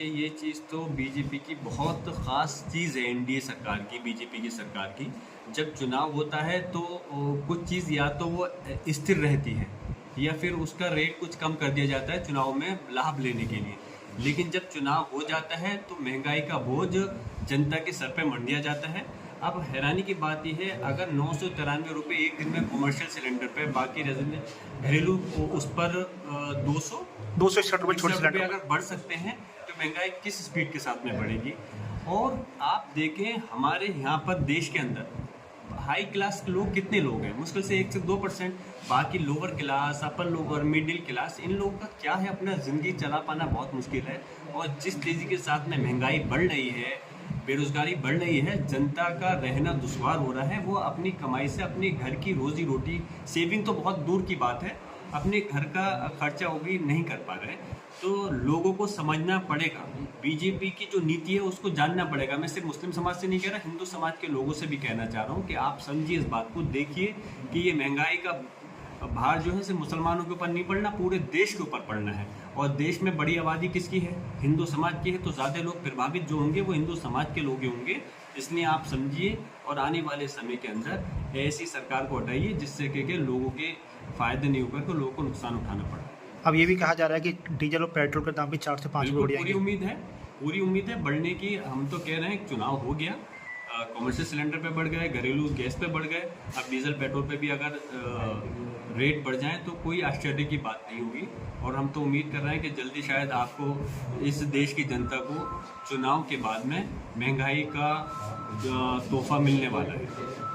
ये चीज़ तो बीजेपी की बहुत ख़ास चीज़ है, एनडीए सरकार की, बीजेपी की सरकार की। जब चुनाव होता है तो कुछ चीज़ या तो वो स्थिर रहती है या फिर उसका रेट कुछ कम कर दिया जाता है चुनाव में लाभ लेने के लिए। लेकिन जब चुनाव हो जाता है तो महंगाई का बोझ जनता के सर पे मढ़ दिया जाता है। अब हैरानी की बात यह है, अगर 993 रुपये एक दिन में कमर्शियल सिलेंडर पे, बाकी रेजिडेंट घरेलू उस पर 261 छोटे रुपये सिलेंडर अगर बढ़ सकते हैं तो महंगाई किस स्पीड के साथ में बढ़ेगी। और आप देखें हमारे यहाँ पर देश के अंदर हाई क्लास के लोग कितने लोग हैं, मुश्किल से 1 से 2%। बाकी lower class, upper lower, middle class, इन लोगों का क्या है, अपना ज़िंदगी चला पाना बहुत मुश्किल है। और जिस तेज़ी के साथ में महंगाई बढ़ रही है, बेरोजगारी बढ़ रही है, जनता का रहना दुश्वार हो रहा है। वो अपनी कमाई से अपने घर की रोजी रोटी, सेविंग तो बहुत दूर की बात है, अपने घर का खर्चा वो भी नहीं कर पा रहे। तो लोगों को समझना पड़ेगा, बीजेपी की जो नीति है उसको जानना पड़ेगा। मैं सिर्फ मुस्लिम समाज से नहीं कह रहा, हिंदू समाज के लोगों से भी कहना चाह रहा हूँ कि आप समझिए इस बात को, देखिए कि ये महंगाई का भार जो है सिर्फ मुसलमानों के ऊपर नहीं पड़ना, पूरे देश के ऊपर पड़ना है। और देश में बड़ी आबादी किसकी है, हिंदू समाज की है, तो ज़्यादा लोग प्रभावित जो होंगे वो हिंदू समाज के लोग ही होंगे। इसलिए आप समझिए और आने वाले समय के अंदर ऐसी सरकार को हटाइए जिससे कि लोगों के फ़ायदे नहीं होकर के लोगों को नुकसान उठाना पड़ा। अब ये भी कहा जा रहा है कि डीजल और पेट्रोल के दाम भी 4 से 5 रुपये बढ़ पूरी जाएंगे। पूरी उम्मीद है बढ़ने की। हम तो कह रहे हैं चुनाव हो गया, कमर्शियल सिलेंडर पे बढ़ गए, घरेलू गैस पे बढ़ गए, अब डीजल पेट्रोल पे भी अगर रेट बढ़ जाए तो कोई आश्चर्य की बात नहीं होगी। और हम तो उम्मीद कर रहे हैं कि जल्दी शायद आपको, इस देश की जनता को चुनाव के बाद में महंगाई का तोहफा मिलने वाला है।